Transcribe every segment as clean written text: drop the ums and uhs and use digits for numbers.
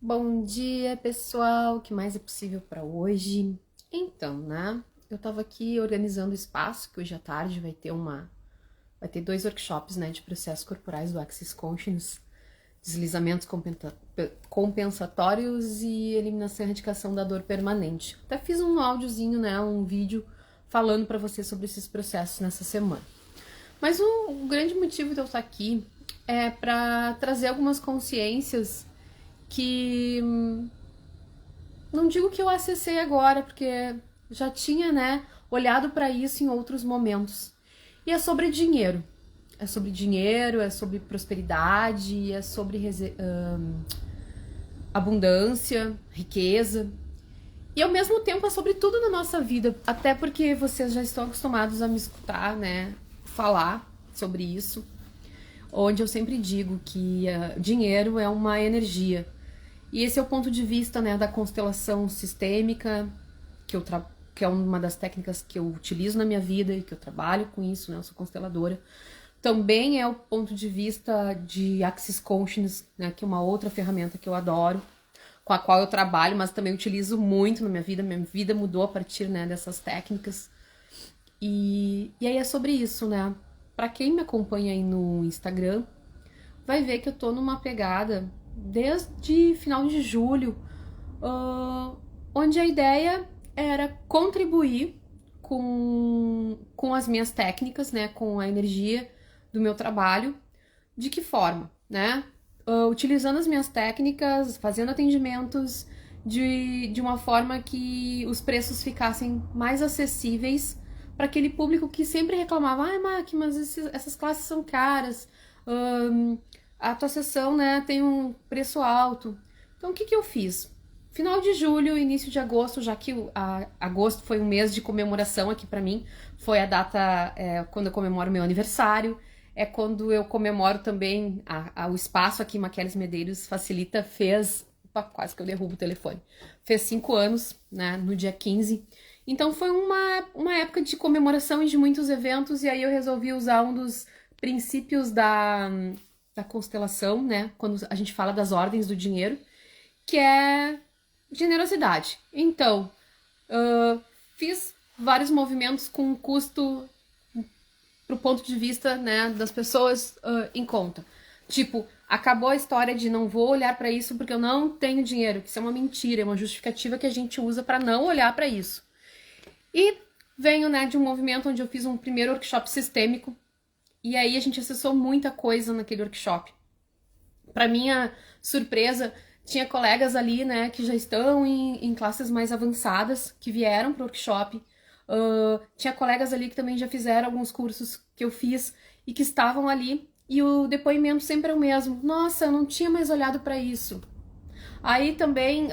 Bom dia, pessoal. O que mais é possível para hoje? Então, né? Eu tava aqui organizando o espaço, que hoje à tarde vai ter dois workshops, né, de processos corporais do Access Consciousness, deslizamentos compensatórios e eliminação e erradicação da dor permanente. Até fiz um áudiozinho, né, um vídeo falando para vocês sobre esses processos nessa semana. Mas o grande motivo de eu estar aqui é para trazer algumas consciências que não digo que eu acessei agora, porque já tinha, né, olhado para isso em outros momentos. E é sobre dinheiro. É sobre dinheiro, é sobre prosperidade, é sobre abundância, riqueza. E ao mesmo tempo é sobre tudo na nossa vida. Até porque vocês já estão acostumados a me escutar, né, falar sobre isso. Onde eu sempre digo que dinheiro é uma energia. E esse é o ponto de vista, né, da constelação sistêmica, que é uma das técnicas que eu utilizo na minha vida e que eu trabalho com isso, né, eu sou consteladora. Também é o ponto de vista de Access Consciousness, né, que é uma outra ferramenta que eu adoro, com a qual eu trabalho, mas também utilizo muito na minha vida. Minha vida mudou a partir, né, dessas técnicas. E aí é sobre isso, né? Pra quem me acompanha aí no Instagram, vai ver que eu tô numa pegada desde final de julho, onde a ideia era contribuir com as minhas técnicas, né, com a energia do meu trabalho. De que forma, né? Utilizando as minhas técnicas, fazendo atendimentos de uma forma que os preços ficassem mais acessíveis para aquele público que sempre reclamava: ai, Maqui, mas essas classes são caras, a tua sessão, né, tem um preço alto. Então, o que eu fiz? Final de julho, início de agosto, já que agosto foi um mês de comemoração aqui para mim, foi a data quando eu comemoro meu aniversário, é quando eu comemoro também o espaço aqui, Maqueles Medeiros Facilita, opa, quase que eu derrubo o telefone, fez 5 anos, né, no dia 15. Então foi uma época de comemoração e de muitos eventos, e aí eu resolvi usar um dos princípios da constelação, né, quando a gente fala das ordens do dinheiro, que é generosidade. Então, fiz vários movimentos com custo pro ponto de vista, né, das pessoas em conta. Tipo, acabou a história de não vou olhar para isso porque eu não tenho dinheiro, que isso é uma mentira, é uma justificativa que a gente usa para não olhar para isso. E venho, né, de um movimento onde eu fiz um primeiro workshop sistêmico, e aí a gente acessou muita coisa naquele workshop. Para minha surpresa, tinha colegas ali, né, que já estão em classes mais avançadas, que vieram pro workshop. Tinha colegas ali que também já fizeram alguns cursos que eu fiz e que estavam ali. E o depoimento sempre é o mesmo. Nossa, eu não tinha mais olhado para isso. Aí também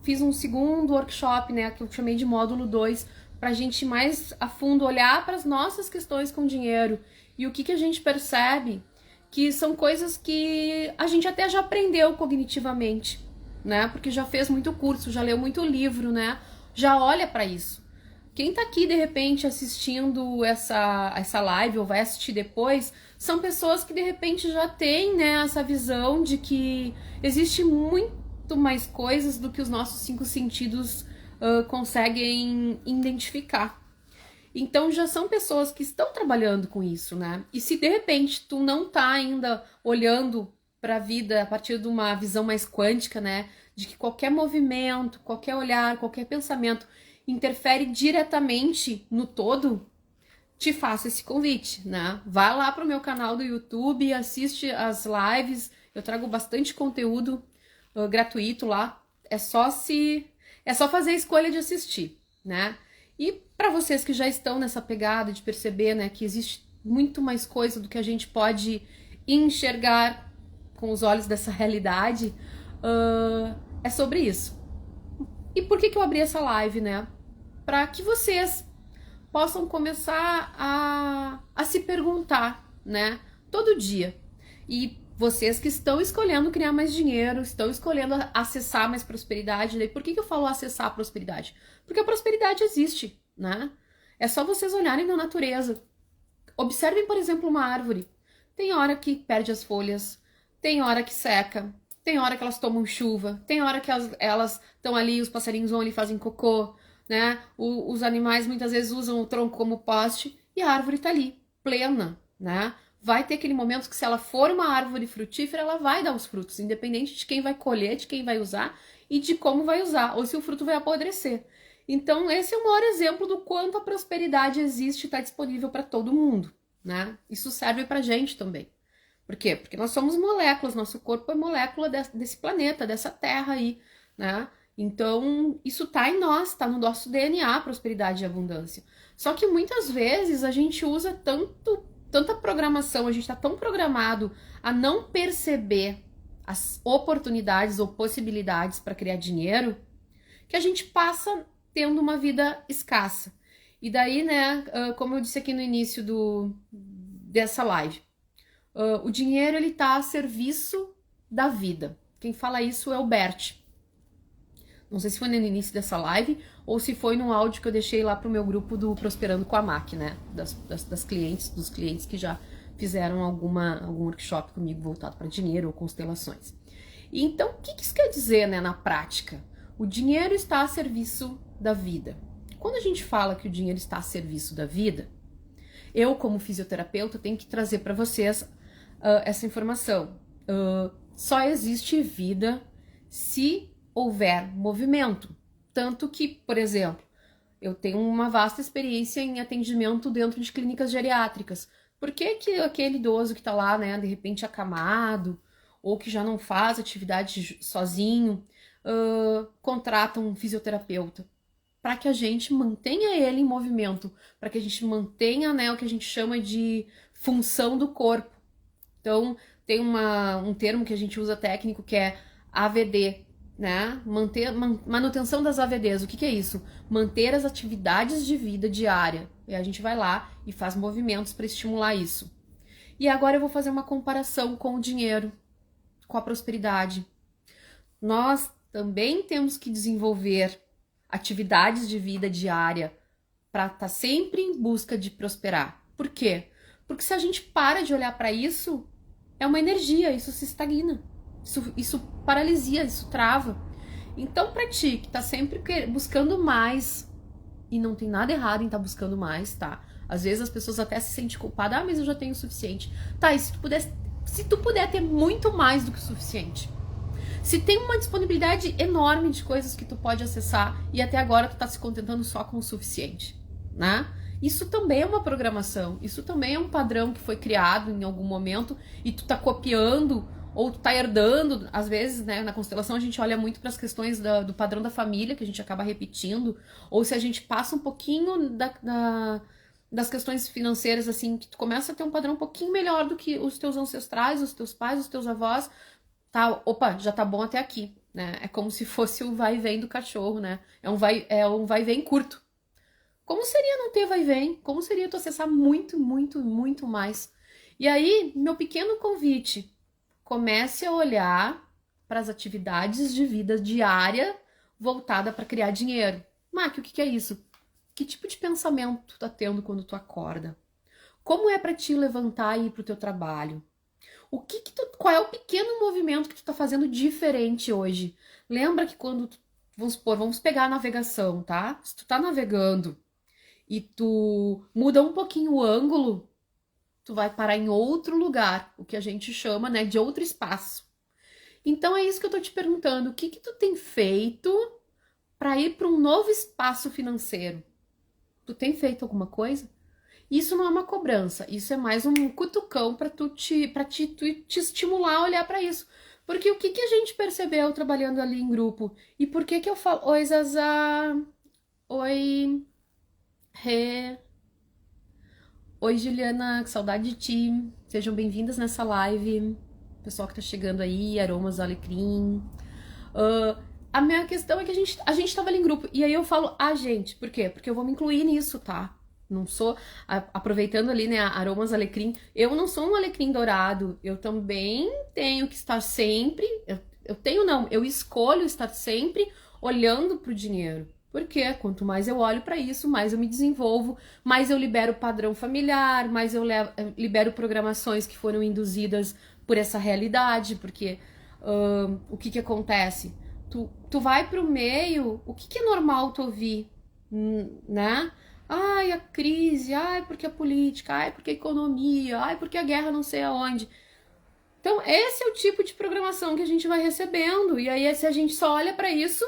fiz um segundo workshop, né, que eu chamei de módulo 2, pra gente mais a fundo olhar para as nossas questões com dinheiro. E o que a gente percebe que são coisas que a gente até já aprendeu cognitivamente, né? Porque já fez muito curso, já leu muito livro, né? Já olha para isso. Quem tá aqui de repente assistindo essa live ou vai assistir depois, são pessoas que de repente já têm, né, essa visão de que existe muito mais coisas do que os nossos 5 sentidos conseguem identificar. Então já são pessoas que estão trabalhando com isso, né? E se de repente tu não tá ainda olhando para a vida a partir de uma visão mais quântica, né, de que qualquer movimento, qualquer olhar, qualquer pensamento interfere diretamente no todo, te faço esse convite, né? Vai lá pro meu canal do YouTube, assiste as lives, eu trago bastante conteúdo gratuito lá. É só fazer a escolha de assistir, né? E para vocês que já estão nessa pegada de perceber, né, que existe muito mais coisa do que a gente pode enxergar com os olhos dessa realidade, é sobre isso. E por que eu abri essa live, né? Para que vocês possam começar a se perguntar, né? Todo dia. E vocês que estão escolhendo criar mais dinheiro, estão escolhendo acessar mais prosperidade. Daí por que eu falo acessar a prosperidade? Porque a prosperidade existe, né? É só vocês olharem na natureza. Observem, por exemplo, uma árvore. Tem hora que perde as folhas, tem hora que seca, tem hora que elas tomam chuva, tem hora que elas estão ali, os passarinhos vão ali e fazem cocô, né? Os animais muitas vezes usam o tronco como poste e a árvore tá ali, plena, né? Vai ter aquele momento que se ela for uma árvore frutífera, ela vai dar os frutos, independente de quem vai colher, de quem vai usar e de como vai usar, ou se o fruto vai apodrecer. Então, esse é o maior exemplo do quanto a prosperidade existe e está disponível para todo mundo, né? Isso serve pra gente também. Por quê? Porque nós somos moléculas, nosso corpo é molécula desse planeta, dessa terra aí, né? Então, isso tá em nós, tá no nosso DNA, prosperidade e abundância. Só que muitas vezes a gente usa tanta programação, a gente tá tão programado a não perceber as oportunidades ou possibilidades para criar dinheiro, que a gente passa tendo uma vida escassa. E daí, né, como eu disse aqui no início dessa live, o dinheiro ele tá a serviço da vida. Quem fala isso é o Bert. Não sei se foi no início dessa live ou se foi no áudio que eu deixei lá pro meu grupo do Prosperando com a MAC, né? Das clientes, dos clientes que já fizeram algum workshop comigo voltado para dinheiro ou constelações. E então, o que isso quer dizer, né, na prática? O dinheiro está a serviço da vida. Quando a gente fala que o dinheiro está a serviço da vida, eu, como fisioterapeuta, tenho que trazer para vocês essa informação. Só existe vida se houver movimento. Tanto que, por exemplo, eu tenho uma vasta experiência em atendimento dentro de clínicas geriátricas. Por que aquele idoso que está lá, né, de repente acamado, ou que já não faz atividade sozinho, contrata um fisioterapeuta? Para que a gente mantenha ele em movimento, para que a gente mantenha, né, o que a gente chama de função do corpo. Então, tem um termo que a gente usa técnico que é AVD, né? Manutenção das AVDs. O que é isso? Manter as atividades de vida diária. E a gente vai lá e faz movimentos para estimular isso. E agora eu vou fazer uma comparação com o dinheiro, com a prosperidade. Nós também temos que desenvolver atividades de vida diária para estar sempre em busca de prosperar. Por quê? Porque se a gente para de olhar para isso, é uma energia, isso se estagna. Isso paralisia, isso trava. Então, para ti, que tá sempre buscando mais, e não tem nada errado em estar buscando mais, tá? Às vezes as pessoas até se sentem culpadas, mas eu já tenho o suficiente. Tá, e se tu puder ter muito mais do que o suficiente? Se tem uma disponibilidade enorme de coisas que tu pode acessar e até agora tu tá se contentando só com o suficiente, né? Isso também é uma programação, isso também é um padrão que foi criado em algum momento e tu tá copiando ou tu tá herdando. Às vezes, né, na constelação a gente olha muito para as questões do padrão da família, que a gente acaba repetindo, ou se a gente passa um pouquinho das questões financeiras, assim, que tu começa a ter um padrão um pouquinho melhor do que os teus ancestrais, os teus pais, os teus avós, tá, opa, já tá bom até aqui, né? É como se fosse o vai e vem do cachorro, né? É um vai e vem curto. Como seria não ter vai e vem? Como seria tu acessar muito, muito, muito mais? E aí, meu pequeno convite, comece a olhar para as atividades de vida diária voltada para criar dinheiro. Mac, o que é isso? Que tipo de pensamento tu tá tendo quando tu acorda? Como é para ti levantar e ir pro teu trabalho? Qual é o pequeno movimento que tu tá fazendo diferente hoje? Lembra que vamos pegar a navegação, tá? Se tu tá navegando e tu muda um pouquinho o ângulo, tu vai parar em outro lugar, o que a gente chama, né, de outro espaço. Então é isso que eu tô te perguntando, o que tu tem feito para ir para um novo espaço financeiro? Tu tem feito alguma coisa? Isso não é uma cobrança, isso é mais um cutucão para te estimular a olhar para isso. Porque o que a gente percebeu trabalhando ali em grupo? E por que eu falo, oi Zazá, oi Rê, oi Juliana, que saudade de ti. Sejam bem-vindas nessa live. Pessoal que tá chegando aí, Aromas Alecrim. A minha questão é que a gente tava ali em grupo. E aí eu falo, gente, por quê? Porque eu vou me incluir nisso, tá? Não sou, aproveitando ali, né, Aromas Alecrim, eu não sou um alecrim dourado, eu também tenho que estar sempre, eu escolho estar sempre olhando pro dinheiro. Porque quanto mais eu olho para isso, mais eu me desenvolvo, mais eu libero padrão familiar, mais eu libero programações que foram induzidas por essa realidade, porque O que acontece? Tu vai pro meio, o que é normal tu ouvir, né? Ai, a crise, ai, porque a política, ai, porque a economia, ai, porque a guerra não sei aonde. Então, esse é o tipo de programação que a gente vai recebendo. E aí, se a gente só olha para isso,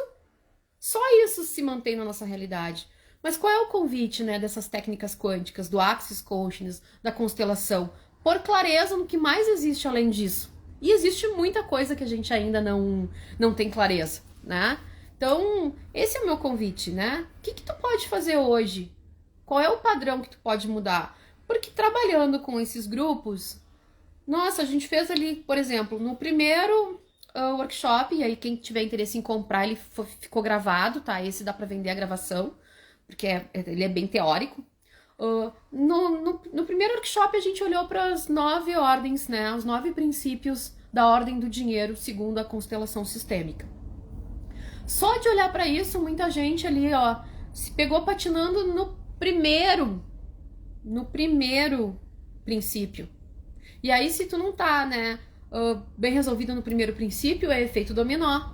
só isso se mantém na nossa realidade. Mas qual é o convite, né, dessas técnicas quânticas, do Axis Consciousness, da constelação? Por clareza no que mais existe além disso. E existe muita coisa que a gente ainda não tem clareza, né? Então, esse é o meu convite, né? O que tu pode fazer hoje? Qual é o padrão que tu pode mudar? Porque trabalhando com esses grupos, nossa, a gente fez ali, por exemplo, no primeiro workshop, e aí quem tiver interesse em comprar, ele ficou gravado, tá? Esse dá pra vender a gravação, porque ele é bem teórico. No primeiro workshop a gente olhou para as 9 ordens, né? Os 9 princípios da ordem do dinheiro, segundo a constelação sistêmica. Só de olhar para isso, muita gente ali, ó, se pegou patinando no primeiro princípio. E aí, se tu não tá, né, bem resolvido no primeiro princípio, é efeito dominó.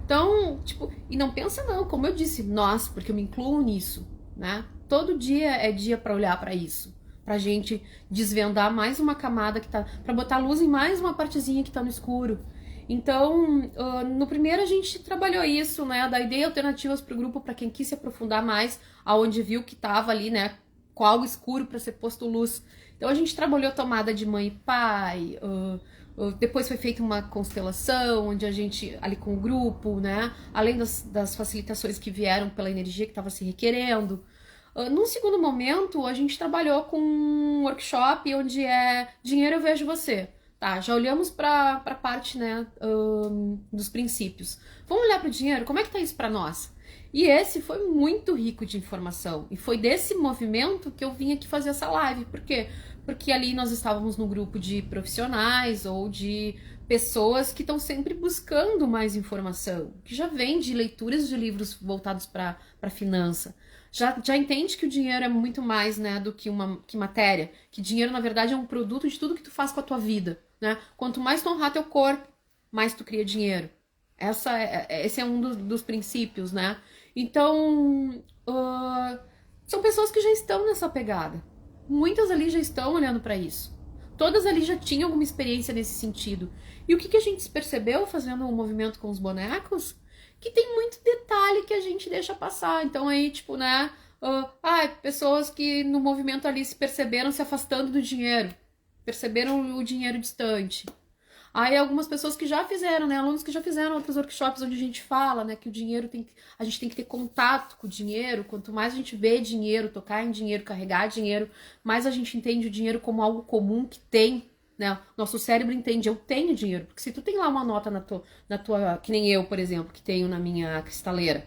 Então, tipo, e não pensa não, como eu disse, nós, porque eu me incluo nisso, né? Todo dia é dia para olhar para isso, pra gente desvendar mais uma camada que tá, para botar luz em mais uma partezinha que tá no escuro. Então, no primeiro a gente trabalhou isso, né? Da ideia alternativas pro grupo para quem quis se aprofundar mais, aonde viu que tava ali, né, com algo escuro para ser posto luz. Então a gente trabalhou tomada de mãe e pai, depois foi feita uma constelação, onde a gente, ali com o grupo, né, além das facilitações que vieram pela energia que estava se requerendo. Num segundo momento, a gente trabalhou com um workshop onde é dinheiro eu vejo você. Tá, já olhamos para a parte, né, dos princípios. Vamos olhar para o dinheiro? Como é que tá isso para nós? E esse foi muito rico de informação. E foi desse movimento que eu vim aqui fazer essa live. Por quê? Porque ali nós estávamos num grupo de profissionais ou de pessoas que estão sempre buscando mais informação, que já vem de leituras de livros voltados para finança. Já entende que o dinheiro é muito mais, né, do que matéria. Que dinheiro, na verdade, é um produto de tudo que tu faz com a tua vida, né? Quanto mais tu honrar teu corpo, mais tu cria dinheiro. Esse é um dos princípios, né? Então, são pessoas que já estão nessa pegada. Muitas ali já estão olhando para isso. Todas ali já tinham alguma experiência nesse sentido. E o que a gente percebeu fazendo um movimento com os bonecos? Que tem muito detalhe que a gente deixa passar. Então aí, tipo, né? Pessoas que no movimento ali se perceberam se afastando do dinheiro. Perceberam o dinheiro distante. Aí algumas pessoas que já fizeram, né? Alunos que já fizeram outros workshops onde a gente fala, né? Que o dinheiro a gente tem que ter contato com o dinheiro. Quanto mais a gente vê dinheiro, tocar em dinheiro, carregar dinheiro, mais a gente entende o dinheiro como algo comum que tem, né? Nosso cérebro entende, eu tenho dinheiro. Porque se tu tem lá uma nota na tua, que nem eu, por exemplo, que tenho na minha cristaleira.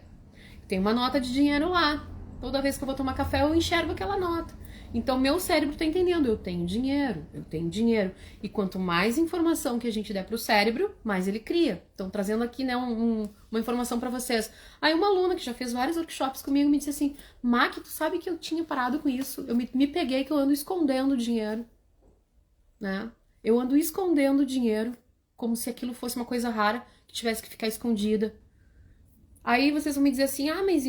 Tem uma nota de dinheiro lá. Toda vez que eu vou tomar café, eu enxergo aquela nota. Então, meu cérebro tá entendendo, eu tenho dinheiro, eu tenho dinheiro. E quanto mais informação que a gente der pro cérebro, mais ele cria. Então, trazendo aqui, né, uma informação para vocês. Aí, uma aluna que já fez vários workshops comigo me disse assim, Mac, tu sabe que eu tinha parado com isso? Eu me peguei que eu ando escondendo dinheiro, né? Eu ando escondendo dinheiro, como se aquilo fosse uma coisa rara, que tivesse que ficar escondida. Aí vocês vão me dizer assim, mas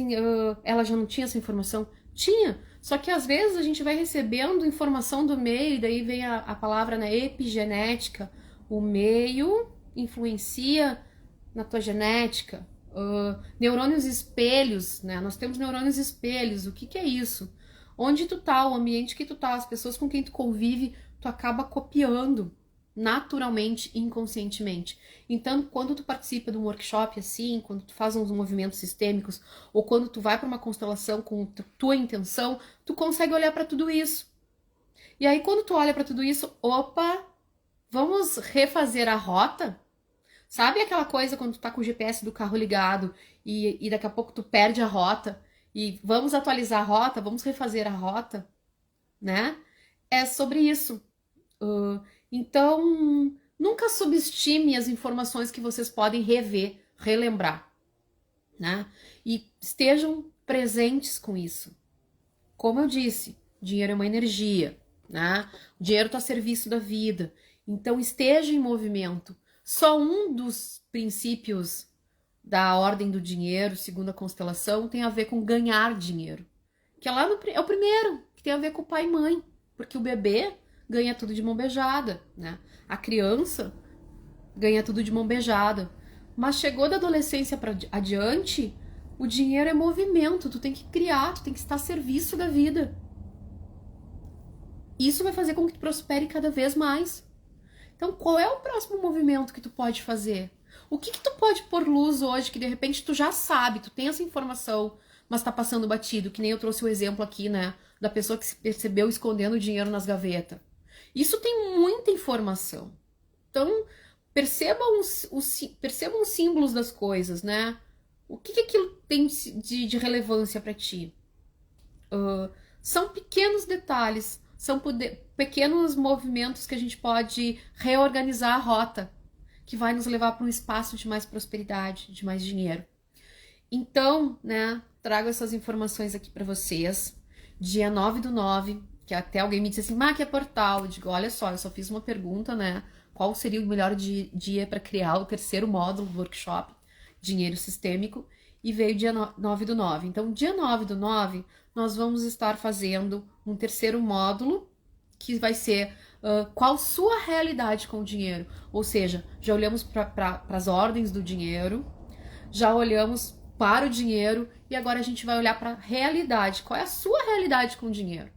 ela já não tinha essa informação? Tinha, só que às vezes a gente vai recebendo informação do meio, e daí vem a palavra, né, epigenética. O meio influencia na tua genética. Neurônios espelhos, né? Nós temos neurônios espelhos. O que é isso? Onde tu tá, o ambiente que tu tá, as pessoas com quem tu convive, tu acaba copiando naturalmente, inconscientemente. Então, quando tu participa de um workshop assim, quando tu faz uns movimentos sistêmicos, ou quando tu vai para uma constelação com tua intenção, tu consegue olhar para tudo isso. E aí, quando tu olha para tudo isso, opa, vamos refazer a rota? Sabe aquela coisa quando tu tá com o GPS do carro ligado e daqui a pouco tu perde a rota e vamos atualizar a rota, vamos refazer a rota, né? É sobre isso. Então, nunca subestime as informações que vocês podem rever, relembrar, né? E estejam presentes com isso. Como eu disse, dinheiro é uma energia, né? O dinheiro está a serviço da vida. Então, esteja em movimento. Só um dos princípios da ordem do dinheiro, segundo a constelação, tem a ver com ganhar dinheiro. Que é lá é o primeiro, que tem a ver com o pai e mãe. Porque o bebê ganha tudo de mão beijada, né? A criança ganha tudo de mão beijada. Mas chegou da adolescência para adiante, o dinheiro é movimento, tu tem que criar, tu tem que estar a serviço da vida. Isso vai fazer com que tu prospere cada vez mais. Então, qual é o próximo movimento que tu pode fazer? O que tu pode pôr luz hoje que de repente tu já sabe, tu tem essa informação, mas tá passando batido, que nem eu trouxe o exemplo aqui, né, da pessoa que se percebeu escondendo o dinheiro nas gavetas. Isso tem muita informação. Então, percebam os símbolos das coisas, né? O que aquilo tem de relevância para ti? São pequenos detalhes, são pequenos movimentos que a gente pode reorganizar a rota, que vai nos levar para um espaço de mais prosperidade, de mais dinheiro. Então, né, trago essas informações aqui para vocês. Dia 9/9, que até alguém me disse assim, que é portal? Eu digo, olha só, eu só fiz uma pergunta, né? Qual seria o melhor dia para criar o terceiro módulo do workshop, Dinheiro Sistêmico, e veio dia 9/9. Então, dia 9/9, nós vamos estar fazendo um terceiro módulo, que vai ser qual sua realidade com o dinheiro. Ou seja, já olhamos para as ordens do dinheiro, já olhamos para o dinheiro, e agora a gente vai olhar para a realidade. Qual é a sua realidade com o dinheiro?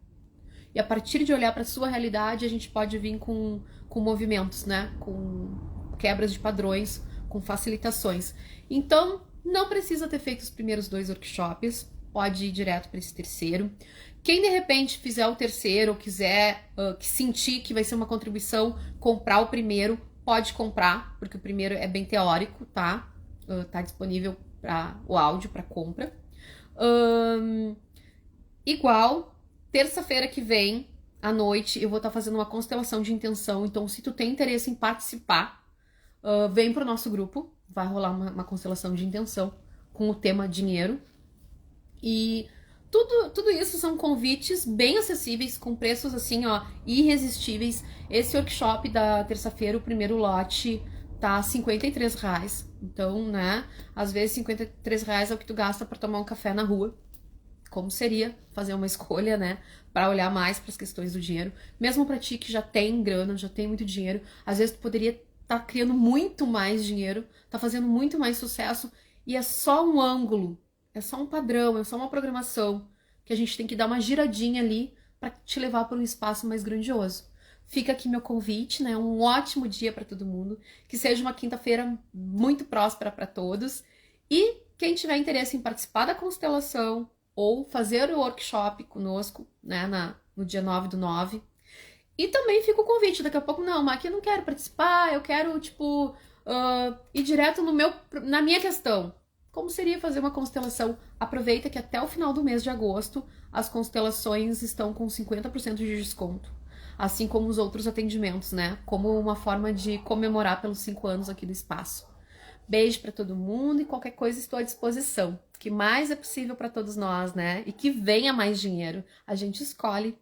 E a partir de olhar para a sua realidade, a gente pode vir com movimentos, né? Com quebras de padrões, com facilitações. Então, não precisa ter feito os primeiros 2 workshops, pode ir direto para esse terceiro. Quem de repente fizer o terceiro ou quiser que sentir que vai ser uma contribuição, comprar o primeiro, pode comprar, porque o primeiro é bem teórico, tá? Tá disponível para o áudio para compra. Igual, terça-feira que vem, à noite, eu vou estar fazendo uma constelação de intenção. Então, se tu tem interesse em participar, vem pro nosso grupo. Vai rolar uma constelação de intenção com o tema dinheiro. E tudo isso são convites bem acessíveis, com preços assim, ó, irresistíveis. Esse workshop da terça-feira, o primeiro lote, tá R$53. Então, né, às vezes R$53 é o que tu gasta para tomar um café na rua. Como seria fazer uma escolha, né, para olhar mais para as questões do dinheiro. Mesmo para ti que já tem grana, já tem muito dinheiro, às vezes tu poderia estar criando muito mais dinheiro, tá fazendo muito mais sucesso, e é só um ângulo, é só um padrão, é só uma programação que a gente tem que dar uma giradinha ali para te levar para um espaço mais grandioso. Fica aqui meu convite, né? Um ótimo dia para todo mundo, que seja uma quinta-feira muito próspera para todos. E quem tiver interesse em participar da constelação ou fazer o workshop conosco, né, no dia 9/9. E também fica o convite, daqui a pouco, não, mas aqui eu não quero participar, eu quero, tipo, ir direto na minha questão. Como seria fazer uma constelação? Aproveita que até o final do mês de agosto as constelações estão com 50% de desconto. Assim como os outros atendimentos, né? Como uma forma de comemorar pelos 5 anos aqui do espaço. Beijo para todo mundo e qualquer coisa estou à disposição. O que mais é possível para todos nós, né? E que venha mais dinheiro. A gente escolhe